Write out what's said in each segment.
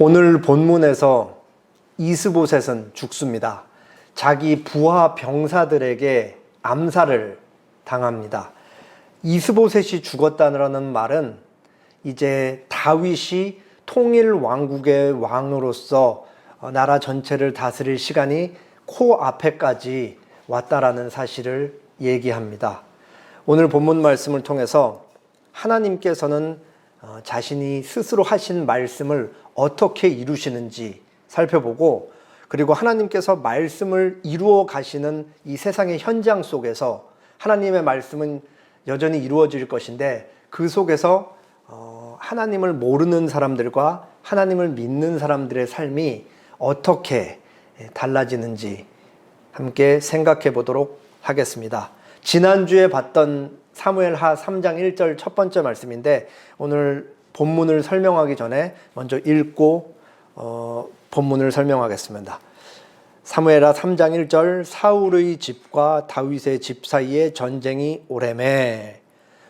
오늘 본문에서 이스보셋은 죽습니다. 자기 부하 병사들에게 암살을 당합니다. 이스보셋이 죽었다는 말은 이제 다윗이 통일 왕국의 왕으로서 나라 전체를 다스릴 시간이 코앞에까지 왔다라는 사실을 얘기합니다. 오늘 본문 말씀을 통해서 하나님께서는 자신이 스스로 하신 말씀을 어떻게 이루시는지 살펴보고, 그리고 하나님께서 말씀을 이루어 가시는 이 세상의 현장 속에서 하나님의 말씀은 여전히 이루어질 것인데, 그 속에서 하나님을 모르는 사람들과 하나님을 믿는 사람들의 삶이 어떻게 달라지는지 함께 생각해 보도록 하겠습니다. 지난주에 봤던 사무엘하 3장 1절 첫 번째 말씀인데, 오늘 본문을 설명하기 전에 먼저 읽고 본문을 설명하겠습니다. 사무엘하 3장 1절, 사울의 집과 다윗의 집 사이에 전쟁이 오래매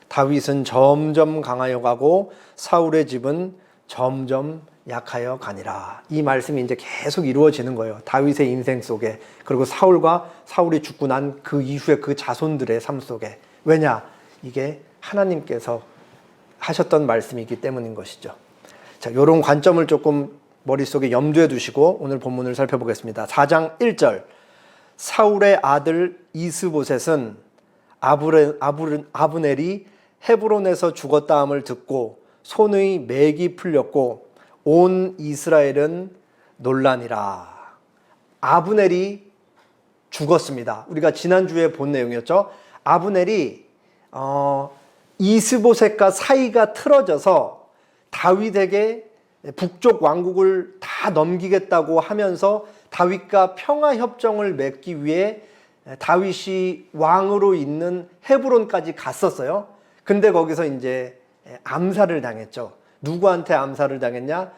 다윗은 점점 강하여 가고 사울의 집은 점점 약하여 가니라. 이 말씀이 이제 계속 이루어지는 거예요. 다윗의 인생 속에, 그리고 사울이 죽고 난 그 이후에 그 자손들의 삶 속에. 왜냐? 이게 하나님께서 하셨던 말씀이기 때문인 것이죠. 자, 이런 관점을 조금 머릿속에 염두에 두시고 오늘 본문을 살펴보겠습니다. 4장 1절, 사울의 아들 이스보셋은 아브넬이 헤브론에서 죽었다함을 듣고 손의 맥이 풀렸고 온 이스라엘은 논란이라. 아브넬이 죽었습니다. 우리가 지난주에 본 내용이었죠. 아브넬이 이스보셋과 사이가 틀어져서 다윗에게 북쪽 왕국을 다 넘기겠다고 하면서 다윗과 평화협정을 맺기 위해 다윗이 왕으로 있는 헤브론까지 갔었어요. 근데 거기서 이제 암살을 당했죠. 누구한테 암살을 당했냐?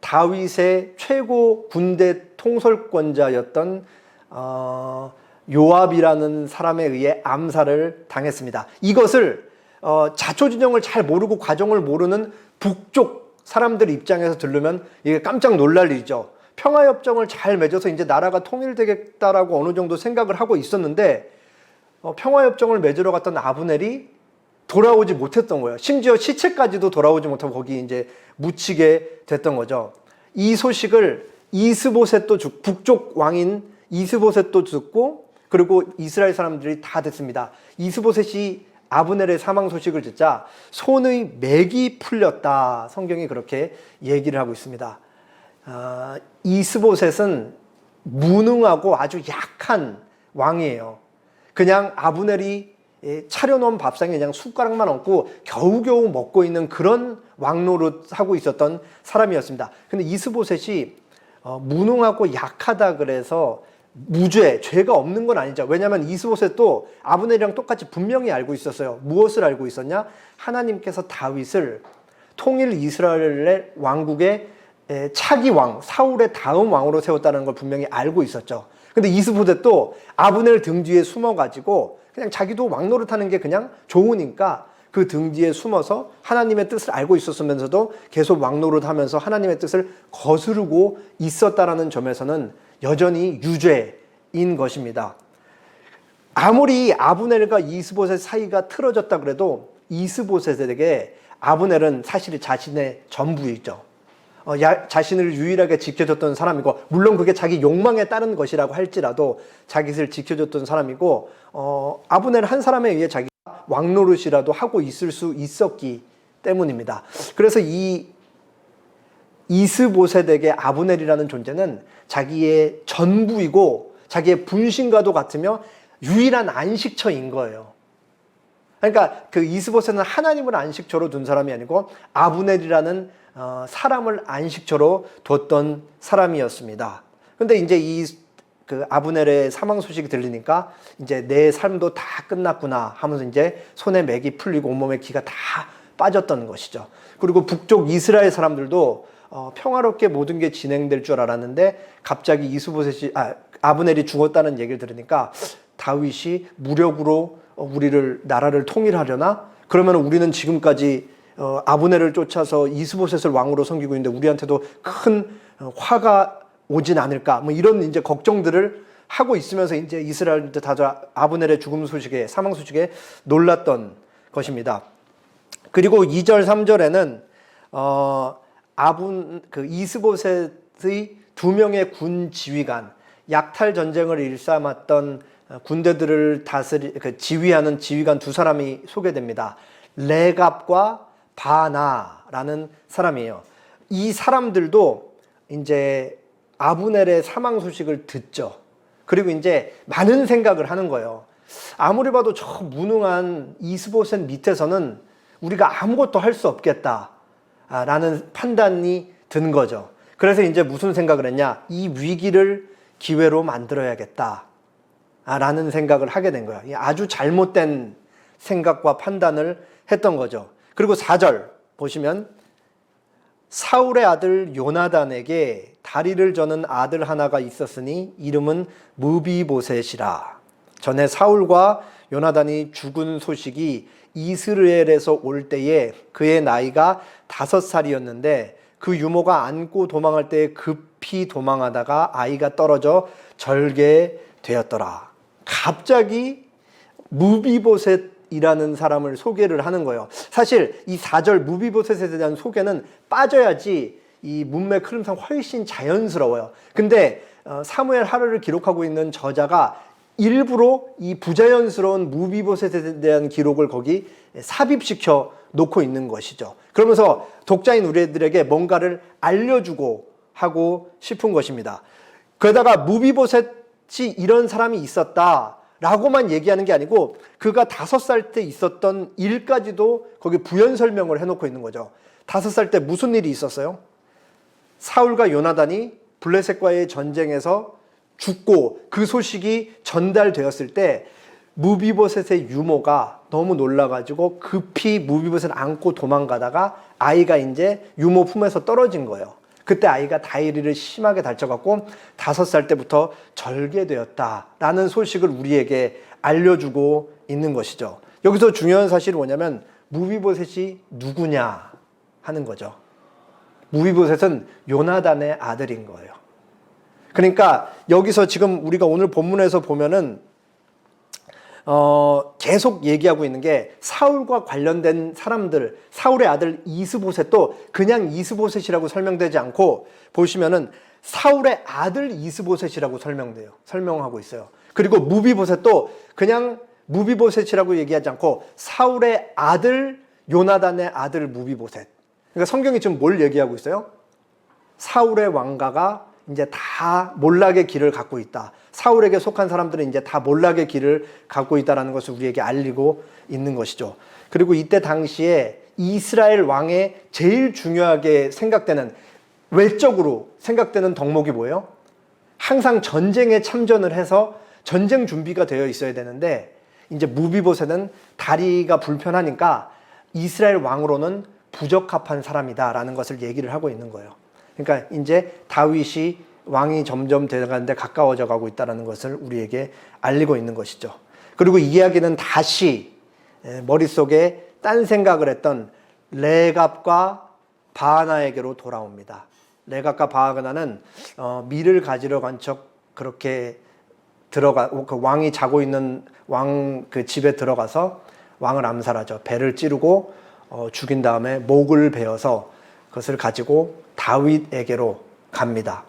다윗의 최고 군대 통솔권자였던 요압이라는 사람에 의해 암살을 당했습니다. 이것을 자초지종을 잘 모르고 과정을 모르는 북쪽 사람들 입장에서 들으면 이게 깜짝 놀랄 일이죠. 평화협정을 잘 맺어서 이제 나라가 통일되겠다라고 어느 정도 생각을 하고 있었는데 평화협정을 맺으러 갔던 아브넬이 돌아오지 못했던 거예요. 심지어 시체까지도 돌아오지 못하고 거기 이제 묻히게 됐던 거죠. 이 소식을 북쪽 왕인 이스보셋도 듣고, 그리고 이스라엘 사람들이 다 듣습니다. 이스보셋이 아브넬의 사망 소식을 듣자 손의 맥이 풀렸다. 성경이 그렇게 얘기를 하고 있습니다. 이스보셋은 무능하고 아주 약한 왕이에요. 그냥 아브넬이 차려놓은 밥상에 그냥 숟가락만 얹고 겨우겨우 먹고 있는 그런 왕노릇하고 있었던 사람이었습니다. 근데 이스보셋이 무능하고 약하다 그래서 죄가 없는 건 아니죠. 왜냐하면 이스보셋도 아브넬이랑 똑같이 분명히 알고 있었어요. 무엇을 알고 있었냐? 하나님께서 다윗을 통일 이스라엘의 왕국의 차기 왕, 사울의 다음 왕으로 세웠다는 걸 분명히 알고 있었죠. 근데 이스보셋도 아브넬 등 뒤에 숨어가지고 그냥 자기도 왕노릇하는 게 그냥 좋으니까 그 등 뒤에 숨어서 하나님의 뜻을 알고 있었으면서도 계속 왕노릇하면서 하나님의 뜻을 거스르고 있었다라는 점에서는 여전히 유죄인 것입니다. 아무리 아브넬과 이스보셋 사이가 틀어졌다 그래도 이스보셋에게 아브넬은 사실 자신의 전부이죠. 자신을 유일하게 지켜줬던 사람이고, 물론 그게 자기 욕망에 따른 것이라고 할지라도 자기를 지켜줬던 사람이고, 아브넬 한 사람에 의해 자기가 왕노릇이라도 하고 있을 수 있었기 때문입니다. 그래서 이 이스보셋에게 아브넬이라는 존재는 자기의 전부이고 자기의 분신과도 같으며 유일한 안식처인 거예요. 그러니까 그 이스보셋은 하나님을 안식처로 둔 사람이 아니고 아브넬이라는 사람을 안식처로 뒀던 사람이었습니다. 근데 이제 그 아브넬의 사망 소식이 들리니까 이제 내 삶도 다 끝났구나 하면서 이제 손에 맥이 풀리고 온몸에 기가 다 빠졌던 것이죠. 그리고 북쪽 이스라엘 사람들도 평화롭게 모든 게 진행될 줄 알았는데 갑자기 아브넬이 죽었다는 얘기를 들으니까 다윗이 무력으로 나라를 통일하려나? 그러면 우리는 지금까지 아브넬을 쫓아서 이스보셋을 왕으로 섬기고 있는데 우리한테도 큰 화가 오진 않을까, 뭐 이런 이제 걱정들을 하고 있으면서 이제 이스라엘한테 다들 아브넬의 죽음 소식에, 사망 소식에 놀랐던 것입니다. 그리고 2절 3절에는 이스보셋의 두 명의 군 지휘관, 약탈 전쟁을 일삼았던 군대들을 지휘하는 지휘관 두 사람이 소개됩니다. 레갑과 바나라는 사람이에요. 이 사람들도 이제 아브넬의 사망 소식을 듣죠. 그리고 이제 많은 생각을 하는 거예요. 아무리 봐도 저 무능한 이스보셋 밑에서는 우리가 아무것도 할 수 없겠다라는 판단이 든 거죠. 그래서 이제 무슨 생각을 했냐? 이 위기를 기회로 만들어야겠다라는 생각을 하게 된 거예요. 아주 잘못된 생각과 판단을 했던 거죠. 그리고 4절 보시면 사울의 아들 요나단에게 다리를 저는 아들 하나가 있었으니 이름은 무비보셋이라. 전에 사울과 요나단이 죽은 소식이 이스라엘에서 올 때에 그의 나이가 5살이었는데 그 유모가 안고 도망할 때 급히 도망하다가 아이가 떨어져 절개되었더라. 갑자기 무비보셋이라는 사람을 소개를 하는 거예요. 사실 이 4절 무비보셋에 대한 소개는 빠져야지 이 문맥 흐름상 훨씬 자연스러워요. 근데 사무엘 하루를 기록하고 있는 저자가 일부러 이 부자연스러운 무비보셋에 대한 기록을 거기 삽입시켜 놓고 있는 것이죠. 그러면서 독자인 우리들에게 뭔가를 알려주고 하고 싶은 것입니다. 그러다가 무비보셋이 이런 사람이 있었다라고만 얘기하는 게 아니고 그가 5살 때 있었던 일까지도 거기 부연 설명을 해놓고 있는 거죠. 5살 때 무슨 일이 있었어요? 사울과 요나단이 블레셋과의 전쟁에서 죽고 그 소식이 전달되었을 때 무비보셋의 유모가 너무 놀라가지고 급히 무비보셋을 안고 도망가다가 아이가 이제 유모 품에서 떨어진 거예요. 그때 아이가 다리를 심하게 다쳐갖고 5살 때부터 절개되었다라는 소식을 우리에게 알려주고 있는 것이죠. 여기서 중요한 사실이 뭐냐면 무비보셋이 누구냐 하는 거죠. 무비보셋은 요나단의 아들인 거예요. 그러니까 여기서 지금 우리가 오늘 본문에서 보면은 계속 얘기하고 있는 게 사울과 관련된 사람들, 사울의 아들 이스보셋도 그냥 이스보셋이라고 설명되지 않고 보시면은 사울의 아들 이스보셋이라고 설명하고 있어요. 그리고 무비보셋도 그냥 무비보셋이라고 얘기하지 않고 사울의 아들 요나단의 아들 무비보셋. 그러니까 성경이 지금 뭘 얘기하고 있어요? 사울의 왕가가 이제 다 몰락의 길을 갖고 있다. 사울에게 속한 사람들은 이제 다 몰락의 길을 갖고 있다는 것을 우리에게 알리고 있는 것이죠. 그리고 이때 당시에 이스라엘 왕의 제일 중요하게 생각되는, 외적으로 생각되는 덕목이 뭐예요? 항상 전쟁에 참전을 해서 전쟁 준비가 되어 있어야 되는데 이제 무비보셋은 다리가 불편하니까 이스라엘 왕으로는 부적합한 사람이다라는 것을 얘기를 하고 있는 거예요. 그러니까 이제 다윗이 왕이 점점 되어가는데 가까워져 가고 있다는 것을 우리에게 알리고 있는 것이죠. 그리고 이 이야기는 다시 머릿속에 딴 생각을 했던 레갑과 바하나에게로 돌아옵니다. 레갑과 바하나는 밀을 가지러 간 척 그렇게 그 왕이 자고 있는 왕 그 집에 들어가서 왕을 암살하죠. 배를 찌르고 죽인 다음에 목을 베어서 그것을 가지고 다윗에게로 갑니다.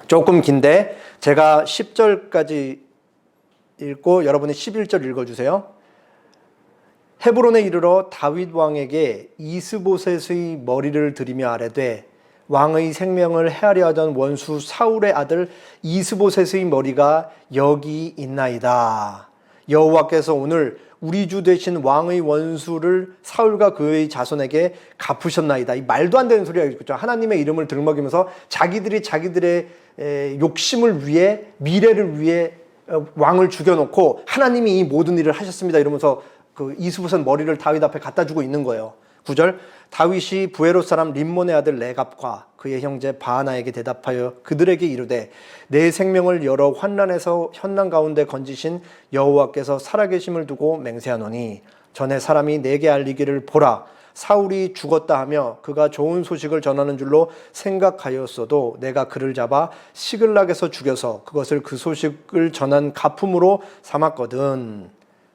조금 긴데 제가 10절까지 읽고 여러분이 11절 읽어주세요. 헤브론에 이르러 다윗 왕에게 이스보셋의 머리를 들이며 아뢰되 왕의 생명을 해하려 하던 원수 사울의 아들 이스보셋의 머리가 여기 있나이다. 여호와께서 오늘 우리 주 되신 왕의 원수를 사울과 그의 자손에게 갚으셨나이다. 이 말도 안 되는 소리가 있죠. 하나님의 이름을 들먹이면서 자기들의 욕심을 위해, 미래를 위해 왕을 죽여놓고 하나님이 이 모든 일을 하셨습니다 이러면서 그 이스보셋 머리를 다윗 앞에 갖다 주고 있는 거예요. 9절 다윗이 부에롯 사람 림몬의 아들 레갑과 그의 형제 바하나에게 대답하여 그들에게 이르되 내 생명을 여러 환난에서 현난 가운데 건지신 여호와께서 살아계심을 두고 맹세하노니 전에 사람이 내게 알리기를 보라 사울이 죽었다 하며 그가 좋은 소식을 전하는 줄로 생각하였어도 내가 그를 잡아 시글락에서 죽여서 그것을 그 소식을 전한 가품으로 삼았거든.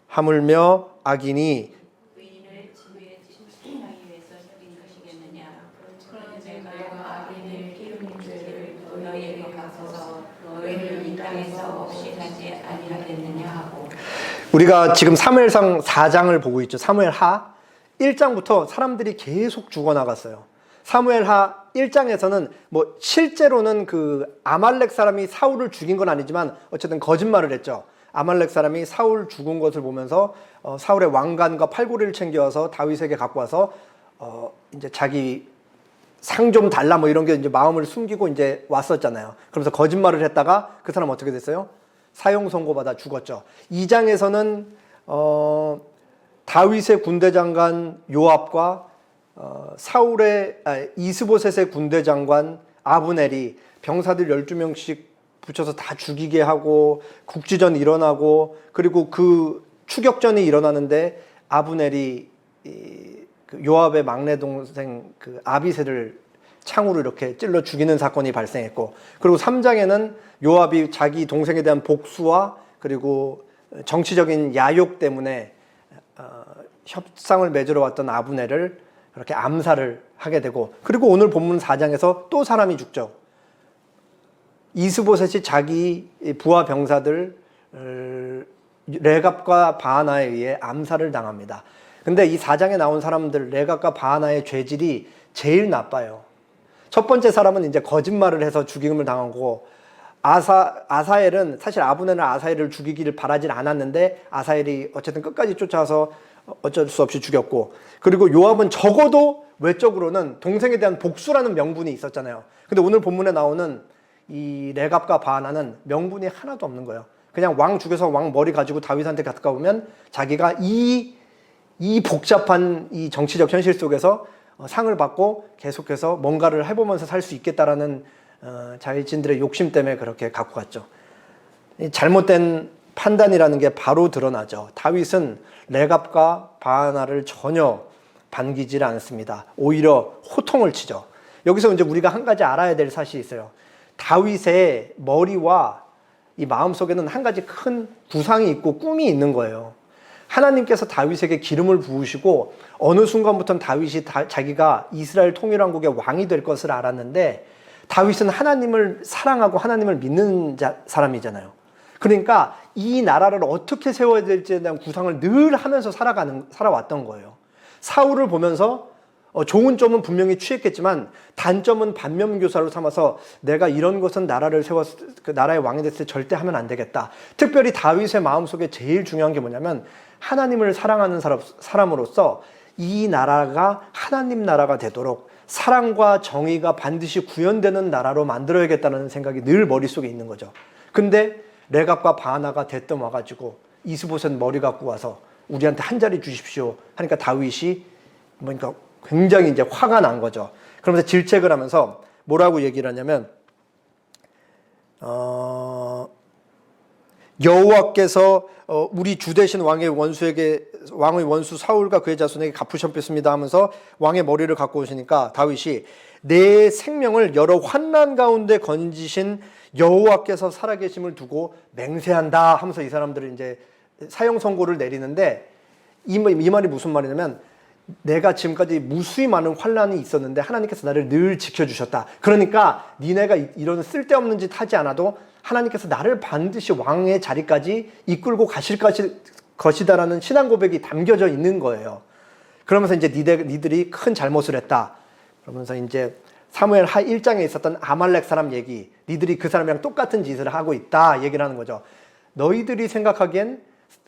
하물며 악인이 의인을 지위에 지칭하기 위해서 죽인 것이겠느냐. 그런즉 내가 악인을 기름인 죄를 너희에게 갚아서 너희를 이 땅에서 없이 하지 아니하겠느냐 하고. 우리가 지금 사무엘상 4장을 보고 있죠. 사무엘하 1장부터 사람들이 계속 죽어나갔어요. 사무엘하 1장에서는 뭐 실제로는 그 아말렉 사람이 사울을 죽인 건 아니지만 어쨌든 거짓말을 했죠. 아말렉 사람이 사울 죽은 것을 보면서 사울의 왕관과 팔고리를 챙겨와서 다윗에게 갖고 와서 이제 자기 상 좀 달라 뭐 이런 게 이제 마음을 숨기고 이제 왔었잖아요. 그러면서 거짓말을 했다가 그 사람 어떻게 됐어요? 사형 선고받아 죽었죠. 2장에서는 다윗의 군대 장관 요압과 이스보셋의 군대 장관 아브넬이 병사들 12명씩 붙여서 다 죽이게 하고 국지전이 일어나고 그리고 그 추격전이 일어나는데 아브넬이 그 요압의 막내 동생 그 아비새를 창으로 이렇게 찔러 죽이는 사건이 발생했고 그리고 3장에는 요압이 자기 동생에 대한 복수와 그리고 정치적인 야욕 때문에 협상을 맺으러 왔던 아브넬을 그렇게 암살을 하게 되고 그리고 오늘 본문 4장에서 또 사람이 죽죠. 이스보셋이 자기 부하 병사들 레갑과 바하나에 의해 암살을 당합니다. 근데 이 4장에 나온 사람들 레갑과 바하나의 죄질이 제일 나빠요. 첫 번째 사람은 이제 거짓말을 해서 죽임을 당한 거고 아사엘은 사실 아브넬은 아사엘을 죽이기를 바라진 않았는데 아사엘이 어쨌든 끝까지 쫓아와서 어쩔 수 없이 죽였고 그리고 요압은 적어도 외적으로는 동생에 대한 복수라는 명분이 있었잖아요. 근데 오늘 본문에 나오는 이 레갑과 바하나는 명분이 하나도 없는 거예요. 그냥 왕 죽여서 왕 머리 가지고 다윗한테 갔다 오면 자기가 이 복잡한 이 정치적 현실 속에서 상을 받고 계속해서 뭔가를 해보면서 살 수 있겠다라는 자신들의 욕심 때문에 그렇게 갖고 갔죠. 잘못된 판단이라는 게 바로 드러나죠. 다윗은 레갑과 바하나를 전혀 반기질 않습니다. 오히려 호통을 치죠. 여기서 이제 우리가 한 가지 알아야 될 사실이 있어요. 다윗의 머리와 이 마음속에는 한 가지 큰 구상이 있고 꿈이 있는 거예요. 하나님께서 다윗에게 기름을 부으시고 어느 순간부터는 다윗이 자기가 이스라엘 통일왕국의 왕이 될 것을 알았는데 다윗은 하나님을 사랑하고 하나님을 믿는 사람이잖아요. 그러니까 이 나라를 어떻게 세워야 될지에 대한 구상을 늘 하면서 살아왔던 거예요. 사울을 보면서 좋은 점은 분명히 취했겠지만 단점은 반면교사로 삼아서 내가 이런 것은 나라를 그 나라의 왕이 됐을 때 절대 하면 안 되겠다. 특별히 다윗의 마음속에 제일 중요한 게 뭐냐면 하나님을 사랑하는 사람으로서 이 나라가 하나님 나라가 되도록 사랑과 정의가 반드시 구현되는 나라로 만들어야겠다는 생각이 늘 머릿속에 있는 거죠. 근데 레갑과 바하나가 대뜸 와가지고 이스보셋 머리 갖고 와서 우리한테 한 자리 주십시오 하니까 다윗이 그러니까 굉장히 이제 화가 난 거죠. 그러면서 질책을 하면서 뭐라고 얘기를 하냐면 여호와께서 우리 주 되신 왕의 원수 사울과 그의 자손에게 갚으셨겠습니다 하면서 왕의 머리를 갖고 오시니까 다윗이 내 생명을 여러 환난 가운데 건지신 여호와께서 살아계심을 두고 맹세한다 하면서 이 사람들을 이제 사형 선고를 내리는데 이 말이 무슨 말이냐면 내가 지금까지 무수히 많은 환난이 있었는데 하나님께서 나를 늘 지켜주셨다. 그러니까 니네가 이런 쓸데없는 짓 하지 않아도 하나님께서 나를 반드시 왕의 자리까지 이끌고 가실 것이다라는 신앙 고백이 담겨져 있는 거예요. 그러면서 이제 니들이 큰 잘못을 했다. 그러면서 이제 사무엘 하 1장에 있었던 아말렉 사람 얘기, 니들이 그 사람이랑 똑같은 짓을 하고 있다 얘기를 하는 거죠. 너희들이 생각하기엔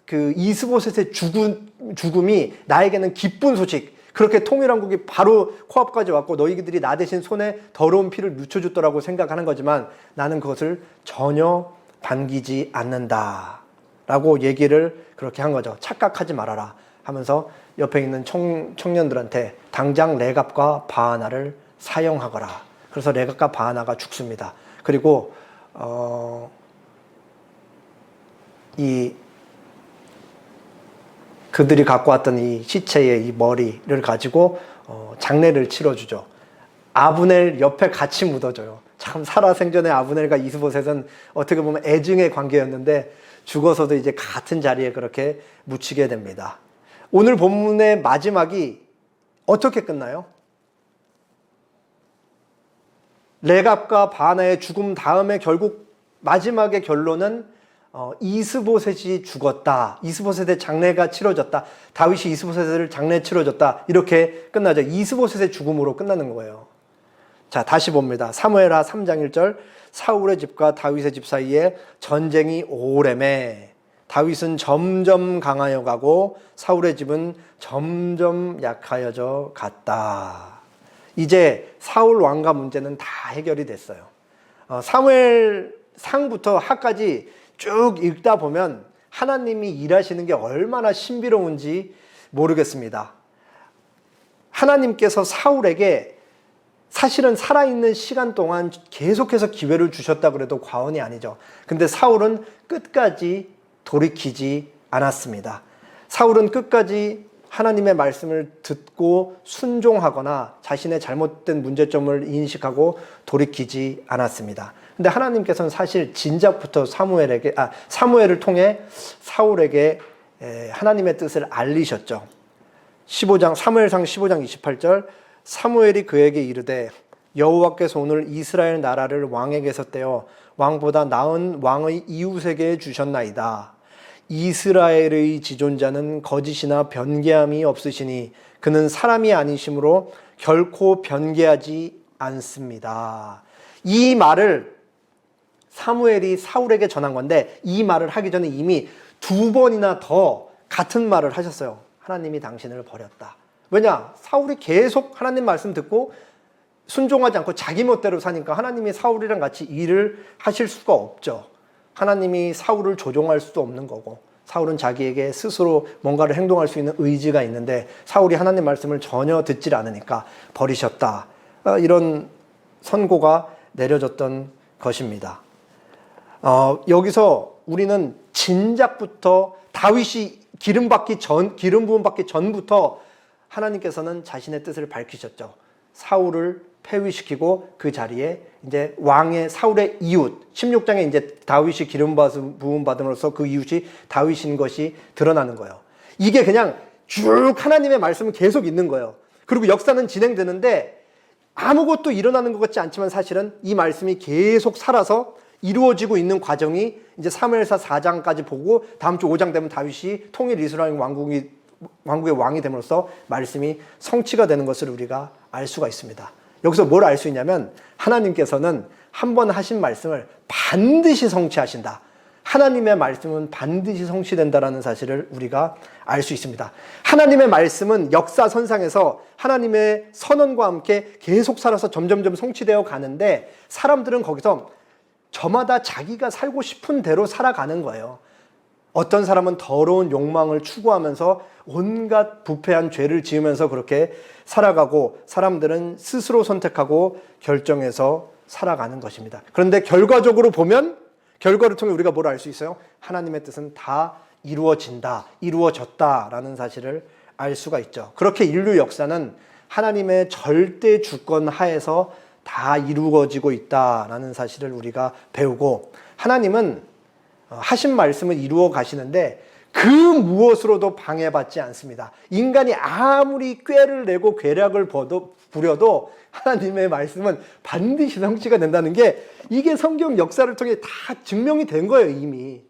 그 이스보셋의 죽음이 나에게는 기쁜 소식, 그렇게 통일왕국이 바로 코앞까지 왔고 너희들이 나 대신 손에 더러운 피를 묻혀줬더라고 생각하는 거지만 나는 그것을 전혀 반기지 않는다 라고 얘기를 그렇게 한 거죠. 착각하지 말아라 하면서 옆에 있는 청년들한테 당장 레갑과 바하나를 사형하거라. 그래서 레갑과 바하나가 죽습니다. 그리고 이 그들이 갖고 왔던 이 시체의 이 머리를 가지고 장례를 치러주죠. 아브넬 옆에 같이 묻어줘요. 참 살아생전에 아브넬과 이스보셋은 어떻게 보면 애증의 관계였는데 죽어서도 이제 같은 자리에 그렇게 묻히게 됩니다. 오늘 본문의 마지막이 어떻게 끝나요? 레갑과 바나의 죽음 다음에 결국 마지막의 결론은 이스보셋이 죽었다. 이스보셋의 장례가 치러졌다. 다윗이 이스보셋을 장례 치러졌다. 이렇게 끝나죠. 이스보셋의 죽음으로 끝나는 거예요. 자, 다시 봅니다. 사무엘하 3장 1절. 사울의 집과 다윗의 집 사이에 전쟁이 오래매 다윗은 점점 강하여 가고 사울의 집은 점점 약하여져 갔다. 이제 사울 왕가 문제는 다 해결이 됐어요. 사무엘 상부터 하까지 쭉 읽다 보면 하나님이 일하시는 게 얼마나 신비로운지 모르겠습니다. 하나님께서 사울에게 사실은 살아있는 시간 동안 계속해서 기회를 주셨다 그래도 과언이 아니죠. 근데 사울은 끝까지 돌이키지 않았습니다. 사울은 끝까지 하나님의 말씀을 듣고 순종하거나 자신의 잘못된 문제점을 인식하고 돌이키지 않았습니다. 근데 하나님께서는 사실 진작부터 사무엘을 통해 사울에게 하나님의 뜻을 알리셨죠. 사무엘상 15장 28절 사무엘이 그에게 이르되 여호와께서 오늘 이스라엘 나라를 왕에게서 떼어 왕보다 나은 왕의 이웃에게 주셨나이다. 이스라엘의 지존자는 거짓이나 변개함이 없으시니 그는 사람이 아니심으로 결코 변개하지 않습니다. 이 말을 사무엘이 사울에게 전한 건데 이 말을 하기 전에 이미 2번이나 더 같은 말을 하셨어요. 하나님이 당신을 버렸다. 왜냐? 사울이 계속 하나님 말씀 듣고 순종하지 않고 자기 멋대로 사니까 하나님이 사울이랑 같이 일을 하실 수가 없죠. 하나님이 사울을 조종할 수도 없는 거고 사울은 자기에게 스스로 뭔가를 행동할 수 있는 의지가 있는데 사울이 하나님 말씀을 전혀 듣질 않으니까 버리셨다. 이런 선고가 내려졌던 것입니다. 여기서 우리는 진작부터 다윗이 기름 부음 받기 전부터 하나님께서는 자신의 뜻을 밝히셨죠. 사울을 폐위시키고 그 자리에 이제 사울의 이웃 16장에 이제 다윗이 기름 부음 받음으로써 그 이웃이 다윗인 것이 드러나는 거예요. 이게 그냥 쭉 하나님의 말씀은 계속 있는 거예요. 그리고 역사는 진행되는데 아무것도 일어나는 것 같지 않지만 사실은 이 말씀이 계속 살아서 이루어지고 있는 과정이 이제 사무엘사 4장까지 보고 다음 주 5장 되면 다윗이 통일 이스라엘 왕국의 왕이 됨으로써 말씀이 성취가 되는 것을 우리가 알 수가 있습니다. 여기서 뭘 알 수 있냐면 하나님께서는 한 번 하신 말씀을 반드시 성취하신다. 하나님의 말씀은 반드시 성취된다라는 사실을 우리가 알 수 있습니다. 하나님의 말씀은 역사선상에서 하나님의 선언과 함께 계속 살아서 점점점 성취되어 가는데 사람들은 거기서 저마다 자기가 살고 싶은 대로 살아가는 거예요. 어떤 사람은 더러운 욕망을 추구하면서 온갖 부패한 죄를 지으면서 그렇게 살아가고 사람들은 스스로 선택하고 결정해서 살아가는 것입니다. 그런데 결과적으로 보면 결과를 통해 우리가 뭘 알 수 있어요? 하나님의 뜻은 다 이루어졌다라는 사실을 알 수가 있죠. 그렇게 인류 역사는 하나님의 절대 주권 하에서 다 이루어지고 있다라는 사실을 우리가 배우고 하나님은 하신 말씀을 이루어 가시는데 그 무엇으로도 방해받지 않습니다. 인간이 아무리 꾀를 내고 괴략을 부려도 하나님의 말씀은 반드시 성취가 된다는 게 이게 성경 역사를 통해 다 증명이 된 거예요, 이미.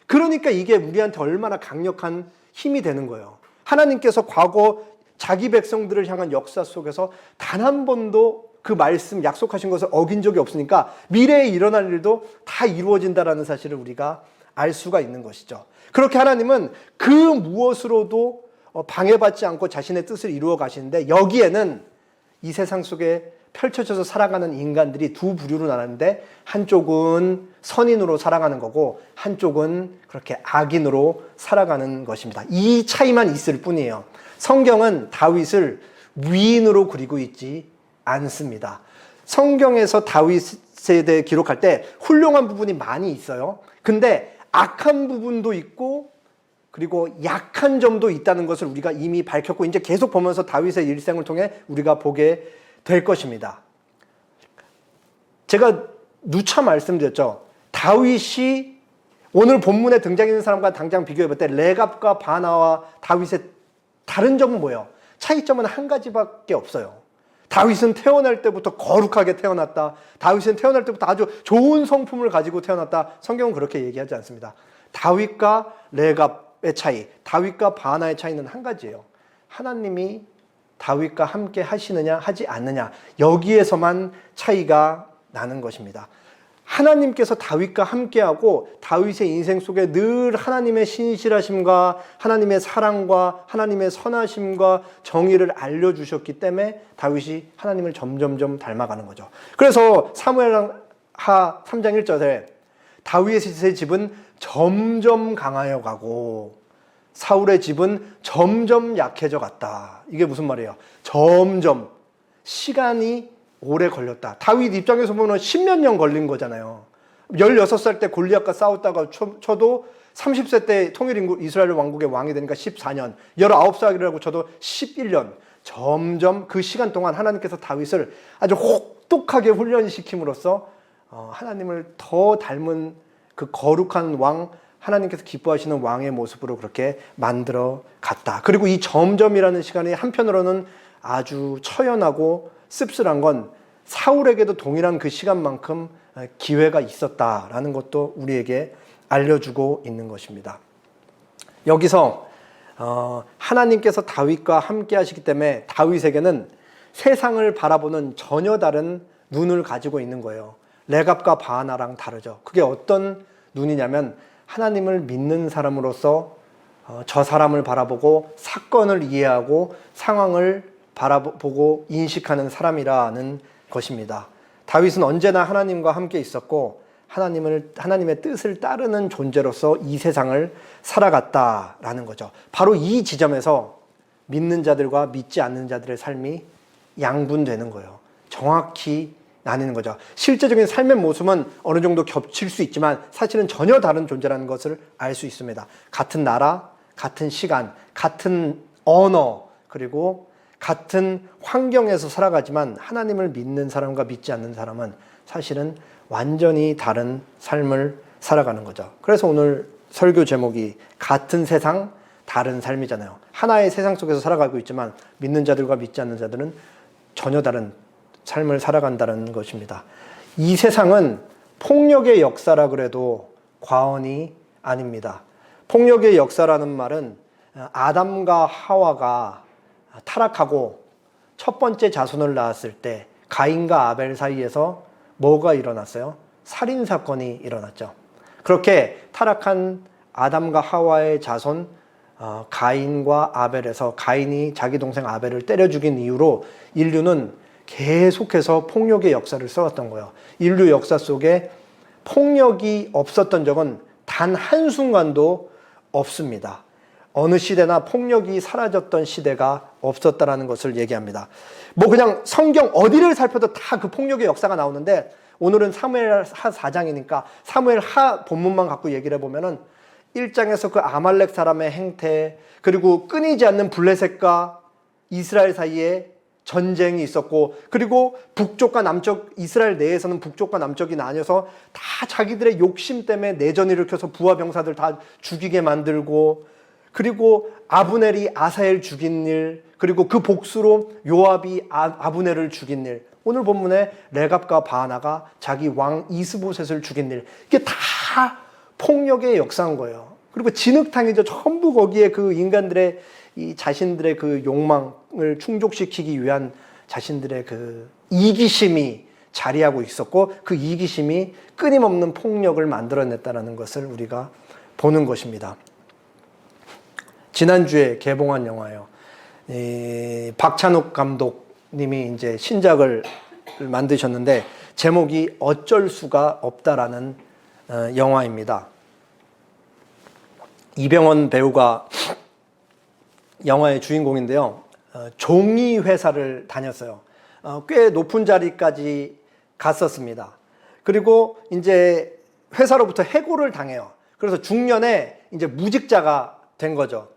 그러니까 이게 우리한테 얼마나 강력한 힘이 되는 거예요. 하나님께서 과거 자기 백성들을 향한 역사 속에서 단 한 번도 그 말씀 약속하신 것을 어긴 적이 없으니까 미래에 일어날 일도 다 이루어진다라는 사실을 우리가 알 수가 있는 것이죠. 그렇게 하나님은 그 무엇으로도 방해받지 않고 자신의 뜻을 이루어 가시는데 여기에는 이 세상 속에 펼쳐져서 살아가는 인간들이 두 부류로 나눴는데 한쪽은 선인으로 살아가는 거고 한쪽은 그렇게 악인으로 살아가는 것입니다. 이 차이만 있을 뿐이에요. 성경은 다윗을 위인으로 그리고 있지 않습니다. 성경에서 다윗에 대해 기록할 때 훌륭한 부분이 많이 있어요. 근데 악한 부분도 있고 그리고 약한 점도 있다는 것을 우리가 이미 밝혔고 이제 계속 보면서 다윗의 일생을 통해 우리가 보게 될 것입니다. 제가 누차 말씀드렸죠. 다윗이 오늘 본문에 등장하는 사람과 당장 비교해볼 때 레갑과 바나와 다윗의 다른 점은 뭐예요? 차이점은 한 가지밖에 없어요. 다윗은 태어날 때부터 거룩하게 태어났다. 다윗은 태어날 때부터 아주 좋은 성품을 가지고 태어났다. 성경은 그렇게 얘기하지 않습니다. 다윗과 레갑의 차이, 다윗과 바나의 차이는 한 가지예요. 하나님이 다윗과 함께 하시느냐 하지 않느냐, 여기에서만 차이가 나는 것입니다. 하나님께서 다윗과 함께하고 다윗의 인생 속에 늘 하나님의 신실하심과 하나님의 사랑과 하나님의 선하심과 정의를 알려주셨기 때문에 다윗이 하나님을 점점점 닮아가는 거죠. 그래서 사무엘하 3장 1절에 다윗의 집은 점점 강하여 가고 사울의 집은 점점 약해져 갔다. 이게 무슨 말이에요? 점점 시간이 오래 걸렸다. 다윗 입장에서 보면 10몇 년 걸린 거잖아요. 16살 때 골리앗과 싸웠다가 쳐도 30세 때 통일 이스라엘 왕국의 왕이 되니까 14년, 19살이라고 쳐도 11년. 점점 그 시간 동안 하나님께서 다윗을 아주 혹독하게 훈련시킴으로써 하나님을 더 닮은 그 거룩한 왕, 하나님께서 기뻐하시는 왕의 모습으로 그렇게 만들어 갔다. 그리고 이 점점이라는 시간이 한편으로는 아주 처연하고 씁쓸한 건 사울에게도 동일한 그 시간만큼 기회가 있었다라는 것도 우리에게 알려주고 있는 것입니다. 여기서 하나님께서 다윗과 함께 하시기 때문에 다윗에게는 세상을 바라보는 전혀 다른 눈을 가지고 있는 거예요. 레갑과 바하나랑 다르죠. 그게 어떤 눈이냐면 하나님을 믿는 사람으로서 저 사람을 바라보고 사건을 이해하고 상황을 바라보고 인식하는 사람이라는 것입니다. 다윗은 언제나 하나님과 함께 있었고 하나님의 뜻을 따르는 존재로서 이 세상을 살아갔다라는 거죠. 바로 이 지점에서 믿는 자들과 믿지 않는 자들의 삶이 양분되는 거예요. 정확히 나뉘는 거죠. 실제적인 삶의 모습은 어느 정도 겹칠 수 있지만 사실은 전혀 다른 존재라는 것을 알 수 있습니다. 같은 나라, 같은 시간, 같은 언어, 그리고 같은 환경에서 살아가지만 하나님을 믿는 사람과 믿지 않는 사람은 사실은 완전히 다른 삶을 살아가는 거죠. 그래서 오늘 설교 제목이 같은 세상, 다른 삶이잖아요. 하나의 세상 속에서 살아가고 있지만 믿는 자들과 믿지 않는 자들은 전혀 다른 삶을 살아간다는 것입니다. 이 세상은 폭력의 역사라 그래도 과언이 아닙니다. 폭력의 역사라는 말은 아담과 하와가 타락하고 첫 번째 자손을 낳았을 때 가인과 아벨 사이에서 뭐가 일어났어요? 살인사건이 일어났죠. 그렇게 타락한 아담과 하와의 자손 가인과 아벨에서 가인이 자기 동생 아벨을 때려 죽인 이후로 인류는 계속해서 폭력의 역사를 써왔던 거예요. 인류 역사 속에 폭력이 없었던 적은 단 한순간도 없습니다. 어느 시대나 폭력이 사라졌던 시대가 없었다라는 것을 얘기합니다. 뭐 그냥 성경 어디를 살펴도 다 그 폭력의 역사가 나오는데 오늘은 사무엘하 4장이니까 사무엘하 본문만 갖고 얘기를 해보면은 1장에서 그 아말렉 사람의 행태, 그리고 끊이지 않는 블레셋과 이스라엘 사이에 전쟁이 있었고, 그리고 북쪽과 남쪽, 이스라엘 내에서는 북쪽과 남쪽이 나뉘어서 다 자기들의 욕심 때문에 내전을 일으켜서 부하 병사들 다 죽이게 만들고, 그리고 아브넬이 아사엘 죽인 일, 그리고 그 복수로 요압이 아브넬을 죽인 일, 오늘 본문에 레갑과 바하나가 자기 왕 이스보셋을 죽인 일, 이게 다 폭력의 역사인 거예요. 그리고 진흙탕이죠. 전부 거기에 그 인간들의 이 자신들의 그 욕망을 충족시키기 위한 자신들의 그 이기심이 자리하고 있었고, 그 이기심이 끊임없는 폭력을 만들어냈다는 것을 우리가 보는 것입니다. 지난주에 개봉한 영화예요. 박찬욱 감독님이 이제 신작을 만드셨는데 제목이 어쩔 수가 없다라는 영화입니다. 이병헌 배우가 영화의 주인공인데요. 종이 회사를 다녔어요. 꽤 높은 자리까지 갔었습니다. 그리고 이제 회사로부터 해고를 당해요. 그래서 중년에 이제 무직자가 된 거죠.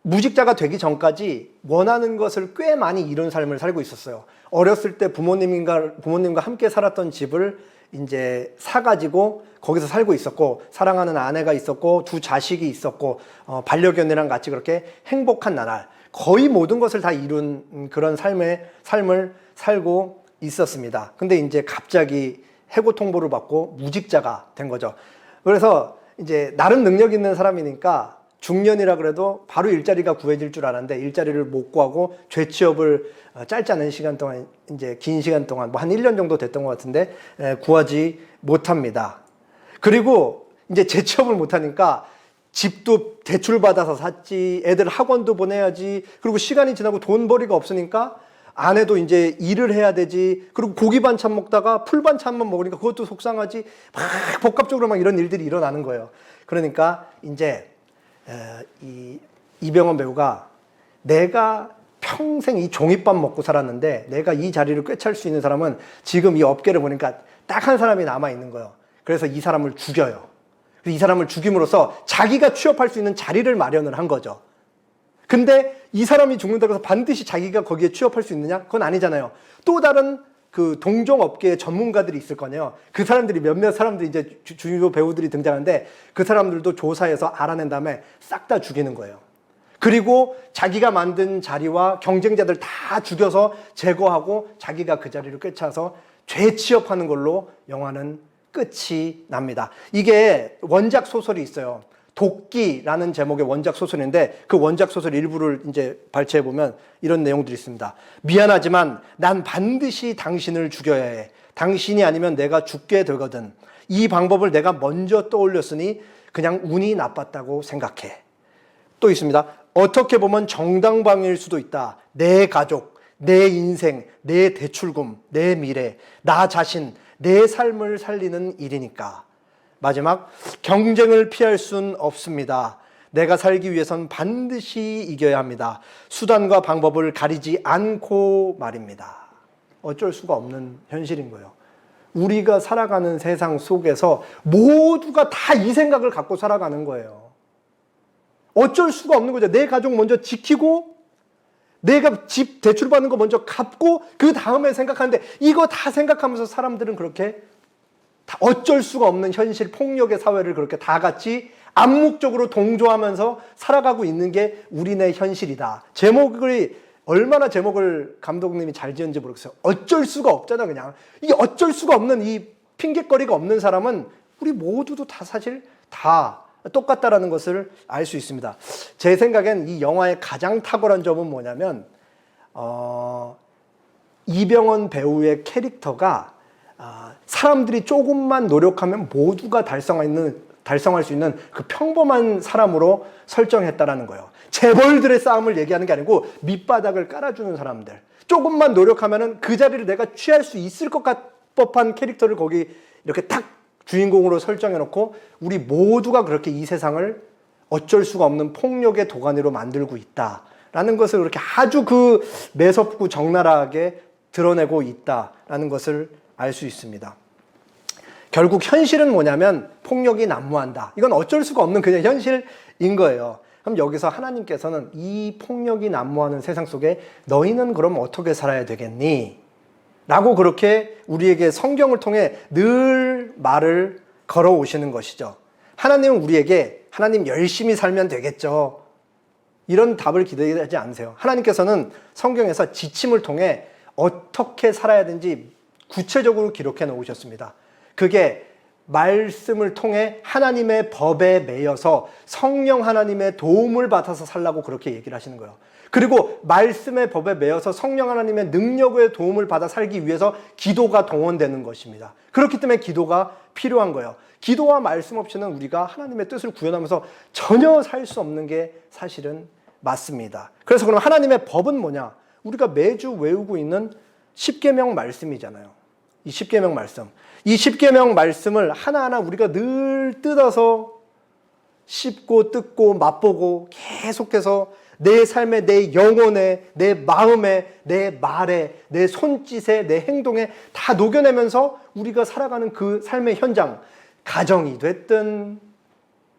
무직자가 되기 전까지 원하는 것을 꽤 많이 이룬 삶을 살고 있었어요. 어렸을 때 부모님과 함께 살았던 집을 이제 사가지고 거기서 살고 있었고, 사랑하는 아내가 있었고, 두 자식이 있었고, 반려견이랑 같이 그렇게 행복한 나날, 거의 모든 것을 다 이룬 그런 삶을 살고 있었습니다. 근데 이제 갑자기 해고 통보를 받고 무직자가 된 거죠. 그래서 이제 나름 능력 있는 사람이니까 중년이라 그래도 바로 일자리가 구해질 줄 알았는데 일자리를 못 구하고 재취업을 짧지 않은 시간 동안, 이제 긴 시간 동안 뭐 한 1년 정도 됐던 것 같은데 구하지 못합니다. 그리고 이제 재취업을 못하니까 집도 대출받아서 샀지, 애들 학원도 보내야지, 그리고 시간이 지나고 돈벌이가 없으니까 아내도 이제 일을 해야 되지, 그리고 고기 반찬 먹다가 풀 반찬만 먹으니까 그것도 속상하지, 막 복합적으로 막 이런 일들이 일어나는 거예요. 그러니까 이제 이병헌 배우가 내가 평생 이 종이밥 먹고 살았는데 내가 이 자리를 꿰찰 수 있는 사람은 지금 이 업계를 보니까 딱 한 사람이 남아있는 거예요. 그래서 이 사람을 죽여요. 이 사람을 죽임으로써 자기가 취업할 수 있는 자리를 마련을 한 거죠. 근데 이 사람이 죽는다고 해서 반드시 자기가 거기에 취업할 수 있느냐? 그건 아니잖아요. 또 다른 그 동종업계의 전문가들이 있을 거네요. 그 사람들이 몇몇 사람들이 이제 주요 배우들이 등장하는데 그 사람들도 조사해서 알아낸 다음에 싹 다 죽이는 거예요. 그리고 자기가 만든 자리와 경쟁자들 다 죽여서 제거하고 자기가 그 자리를 꿰차서 재취업하는 걸로 영화는 끝이 납니다. 이게 원작 소설이 있어요. 도끼라는 제목의 원작 소설인데 그 원작 소설 일부를 이제 발췌해 보면 이런 내용들이 있습니다. 미안하지만 난 반드시 당신을 죽여야 해. 당신이 아니면 내가 죽게 되거든. 이 방법을 내가 먼저 떠올렸으니 그냥 운이 나빴다고 생각해. 또 있습니다. 어떻게 보면 정당방위일 수도 있다. 내 가족, 내 인생, 내 대출금, 내 미래, 나 자신, 내 삶을 살리는 일이니까. 마지막, 경쟁을 피할 순 없습니다. 내가 살기 위해선 반드시 이겨야 합니다. 수단과 방법을 가리지 않고 말입니다. 어쩔 수가 없는 현실인 거예요. 우리가 살아가는 세상 속에서 모두가 다 이 생각을 갖고 살아가는 거예요. 어쩔 수가 없는 거죠. 내 가족 먼저 지키고 내가 집 대출받는 거 먼저 갚고 그 다음에 생각하는데 이거 다 생각하면서 사람들은 그렇게 다 어쩔 수가 없는 현실 폭력의 사회를 그렇게 다 같이 암묵적으로 동조하면서 살아가고 있는 게 우리네 현실이다. 얼마나 제목을 감독님이 잘 지었는지 모르겠어요. 어쩔 수가 없잖아 그냥. 이 어쩔 수가 없는 이 핑계거리가 없는 사람은 우리 모두도 다 사실 다 똑같다라는 것을 알 수 있습니다. 제 생각엔 이 영화의 가장 탁월한 점은 뭐냐면 이병헌 배우의 캐릭터가 사람들이 조금만 노력하면 모두가 달성할 수 있는 그 평범한 사람으로 설정했다라는 거예요. 재벌들의 싸움을 얘기하는 게 아니고 밑바닥을 깔아주는 사람들. 조금만 노력하면은 그 자리를 내가 취할 수 있을 것 법한 캐릭터를 거기 이렇게 딱 주인공으로 설정해놓고 우리 모두가 그렇게 이 세상을 어쩔 수가 없는 폭력의 도가니로 만들고 있다라는 것을 그렇게 아주 그 매섭고 적나라하게 드러내고 있다라는 것을 알 수 있습니다. 결국 현실은 뭐냐면 폭력이 난무한다. 이건 어쩔 수가 없는 그냥 현실인 거예요. 그럼 여기서 하나님께서는 이 폭력이 난무하는 세상 속에 너희는 그럼 어떻게 살아야 되겠니? 라고 그렇게 우리에게 성경을 통해 늘 말을 걸어오시는 것이죠. 하나님은 우리에게 하나님 열심히 살면 되겠죠. 이런 답을 기대하지 않으세요. 하나님께서는 성경에서 지침을 통해 어떻게 살아야 되는지 구체적으로 기록해 놓으셨습니다. 그게 말씀을 통해 하나님의 법에 매여서 성령 하나님의 도움을 받아서 살라고 그렇게 얘기를 하시는 거예요. 그리고 말씀의 법에 매여서 성령 하나님의 능력의 도움을 받아 살기 위해서 기도가 동원되는 것입니다. 그렇기 때문에 기도가 필요한 거예요. 기도와 말씀 없이는 우리가 하나님의 뜻을 구현하면서 전혀 살 수 없는 게 사실은 맞습니다. 그래서 그럼 하나님의 법은 뭐냐? 우리가 매주 외우고 있는 십계명 말씀이잖아요. 이 십계명 말씀. 이 십계명 말씀을 하나하나 우리가 늘 뜯어서 씹고 뜯고 맛보고 계속해서 내 삶에, 내 영혼에, 내 마음에, 내 말에, 내 손짓에, 내 행동에 다 녹여내면서 우리가 살아가는 그 삶의 현장, 가정이 됐든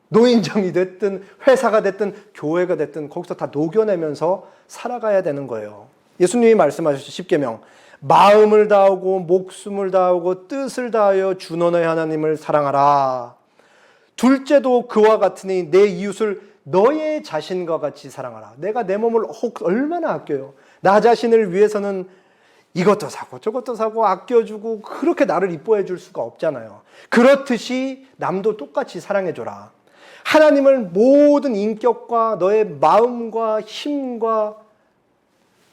노인정이 됐든 회사가 됐든 교회가 됐든 거기서 다 녹여내면서 살아가야 되는 거예요. 예수님이 말씀하셨죠. 십계명. 마음을 다하고 목숨을 다하고 뜻을 다하여 주 너의 하나님을 사랑하라. 둘째도 그와 같으니 내 이웃을 너의 자신과 같이 사랑하라. 내가 내 몸을 얼마나 아껴요. 나 자신을 위해서는 이것도 사고 저것도 사고 아껴주고 그렇게 나를 이뻐해 줄 수가 없잖아요. 그렇듯이 남도 똑같이 사랑해줘라. 하나님을 모든 인격과 너의 마음과 힘과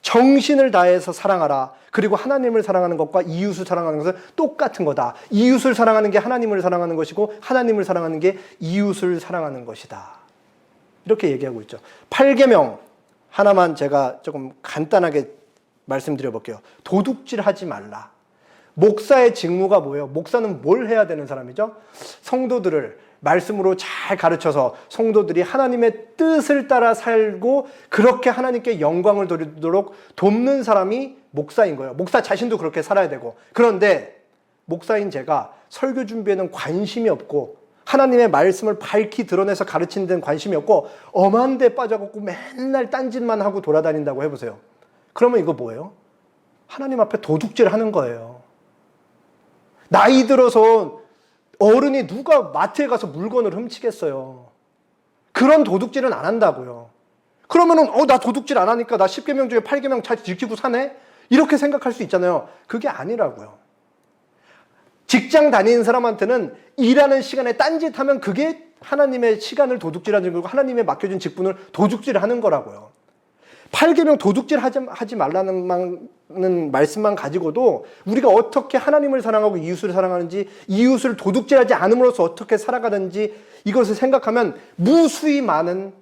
정신을 다해서 사랑하라. 그리고 하나님을 사랑하는 것과 이웃을 사랑하는 것은 똑같은 거다. 이웃을 사랑하는 게 하나님을 사랑하는 것이고 하나님을 사랑하는 게 이웃을 사랑하는 것이다. 이렇게 얘기하고 있죠. 8계명 하나만 제가 조금 간단하게 말씀드려 볼게요. 도둑질하지 말라. 목사의 직무가 뭐예요? 목사는 뭘 해야 되는 사람이죠? 성도들을 말씀으로 잘 가르쳐서 성도들이 하나님의 뜻을 따라 살고 그렇게 하나님께 영광을 돌리도록 돕는 사람이 목사인 거예요. 목사 자신도 그렇게 살아야 되고. 그런데 목사인 제가 설교 준비에는 관심이 없고 하나님의 말씀을 밝히 드러내서 가르치는 데는 관심이 없고 엄한 데 빠져갖고 맨날 딴짓만 하고 돌아다닌다고 해보세요. 그러면 이거 뭐예요? 하나님 앞에 도둑질하는 거예요. 나이 들어서 어른이 누가 마트에 가서 물건을 훔치겠어요. 그런 도둑질은 안 한다고요. 그러면은 나 도둑질 안 하니까 나 10계명 중에 8계명 잘 지키고 사네? 이렇게 생각할 수 있잖아요. 그게 아니라고요. 직장 다니는 사람한테는 일하는 시간에 딴짓하면 그게 하나님의 시간을 도둑질하는 거고 하나님의 맡겨준 직분을 도둑질하는 거라고요. 8계명 도둑질하지 말라는 말씀만 가지고도 우리가 어떻게 하나님을 사랑하고 이웃을 사랑하는지 이웃을 도둑질하지 않음으로써 어떻게 살아가는지 이것을 생각하면 무수히 많은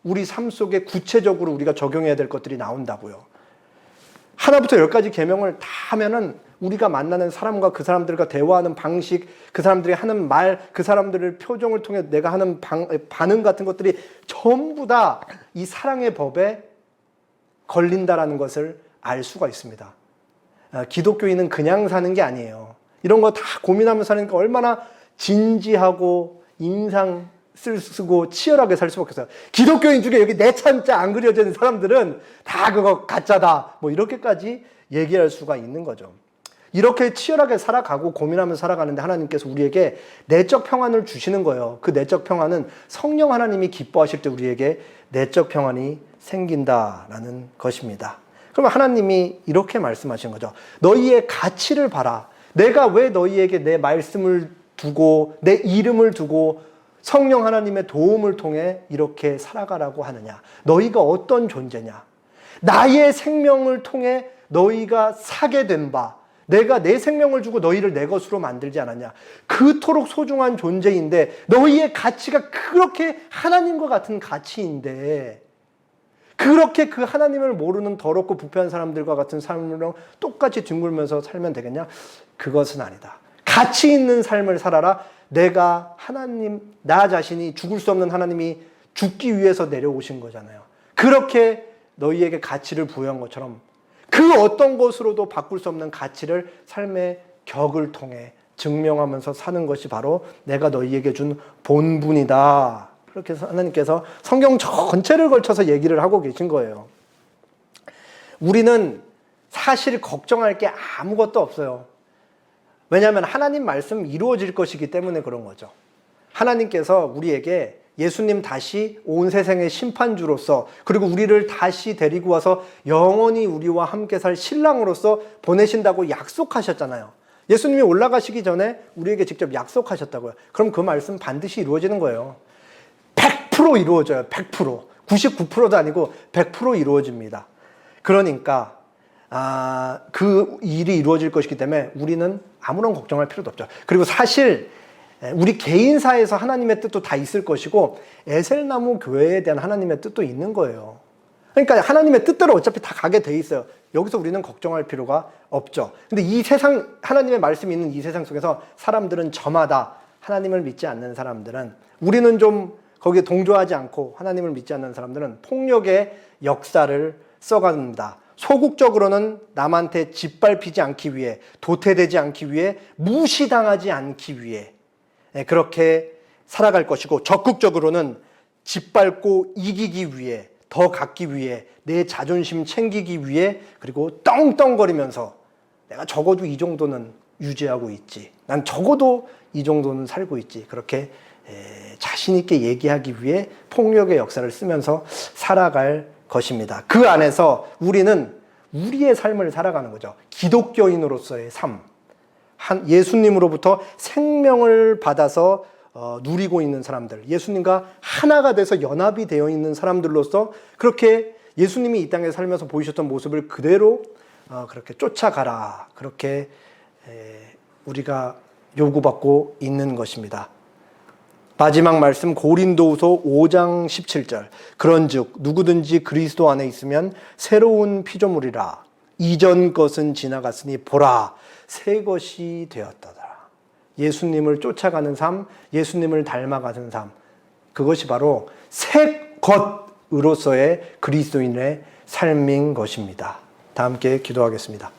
우리 삶 속에 구체적으로 우리가 적용해야 될 것들이 나온다고요. 하나부터 10가지 계명을 다 하면은 우리가 만나는 사람과 그 사람들과 대화하는 방식, 그 사람들이 하는 말, 그 사람들의 표정을 통해 내가 하는 반응 같은 것들이 전부 다 이 사랑의 법에 걸린다라는 것을 알 수가 있습니다. 기독교인은 그냥 사는 게 아니에요. 이런 거 다 고민하면서 사니까 얼마나 진지하고 인상 쓰고 치열하게 살 수밖에 없어요. 기독교인 중에 여기 내 찬자 안 그려져 있는 사람들은 다 그거 가짜다. 뭐 이렇게까지 얘기할 수가 있는 거죠. 이렇게 치열하게 살아가고 고민하면서 살아가는데 하나님께서 우리에게 내적 평안을 주시는 거예요. 그 내적 평안은 성령 하나님이 기뻐하실 때 우리에게 내적 평안이 생긴다라는 것입니다. 그럼 하나님이 이렇게 말씀하신 거죠. 너희의 가치를 봐라. 내가 왜 너희에게 내 말씀을 두고 내 이름을 두고 성령 하나님의 도움을 통해 이렇게 살아가라고 하느냐. 너희가 어떤 존재냐. 나의 생명을 통해 너희가 사게 된 바, 내가 내 생명을 주고 너희를 내 것으로 만들지 않았냐. 그토록 소중한 존재인데 너희의 가치가 그렇게 하나님과 같은 가치인데 그렇게 그 하나님을 모르는 더럽고 부패한 사람들과 같은 삶으로 똑같이 뒹굴면서 살면 되겠냐? 그것은 아니다. 가치 있는 삶을 살아라. 내가 하나님, 나 자신이 죽을 수 없는 하나님이 죽기 위해서 내려오신 거잖아요. 그렇게 너희에게 가치를 부여한 것처럼 그 어떤 것으로도 바꿀 수 없는 가치를 삶의 격을 통해 증명하면서 사는 것이 바로 내가 너희에게 준 본분이다. 그렇게 해서 하나님께서 성경 전체를 걸쳐서 얘기를 하고 계신 거예요. 우리는 사실 걱정할 게 아무것도 없어요. 왜냐하면 하나님 말씀 이루어질 것이기 때문에 그런 거죠. 하나님께서 우리에게 예수님 다시 온 세상의 심판주로서 그리고 우리를 다시 데리고 와서 영원히 우리와 함께 살 신랑으로서 보내신다고 약속하셨잖아요. 예수님이 올라가시기 전에 우리에게 직접 약속하셨다고요. 그럼 그 말씀 반드시 이루어지는 거예요. 100% 이루어져요. 100%. 99%도 아니고 100% 이루어집니다. 그러니까 그 일이 이루어질 것이기 때문에 우리는 아무런 걱정할 필요도 없죠. 그리고 사실 우리 개인사에서 하나님의 뜻도 다 있을 것이고 에셀나무 교회에 대한 하나님의 뜻도 있는 거예요. 그러니까 하나님의 뜻대로 어차피 다 가게 돼 있어요. 여기서 우리는 걱정할 필요가 없죠. 근데 이 세상, 하나님의 말씀이 있는 이 세상 속에서 사람들은 저마다 하나님을 믿지 않는 사람들은 우리는 좀 거기에 동조하지 않고 하나님을 믿지 않는 사람들은 폭력의 역사를 써갑니다. 소극적으로는 남한테 짓밟히지 않기 위해, 도태되지 않기 위해, 무시당하지 않기 위해 그렇게 살아갈 것이고 적극적으로는 짓밟고 이기기 위해, 더 갖기 위해, 내 자존심 챙기기 위해, 그리고 떵떵거리면서 내가 적어도 이 정도는 유지하고 있지, 난 적어도 이 정도는 살고 있지, 그렇게 자신 있게 얘기하기 위해 폭력의 역사를 쓰면서 살아갈 것입니다. 그 안에서 우리는 우리의 삶을 살아가는 거죠. 기독교인으로서의 삶, 예수님으로부터 생명을 받아서 누리고 있는 사람들, 예수님과 하나가 돼서 연합이 되어 있는 사람들로서 그렇게 예수님이 이 땅에 살면서 보이셨던 모습을 그대로 그렇게 쫓아가라, 그렇게 우리가 요구받고 있는 것입니다. 마지막 말씀 고린도후서 5장 17절. 그런즉 누구든지 그리스도 안에 있으면 새로운 피조물이라. 이전 것은 지나갔으니 보라 새 것이 되었다더라. 예수님을 쫓아가는 삶, 예수님을 닮아가는 삶, 그것이 바로 새 것으로서의 그리스도인의 삶인 것입니다. 다 함께 기도하겠습니다.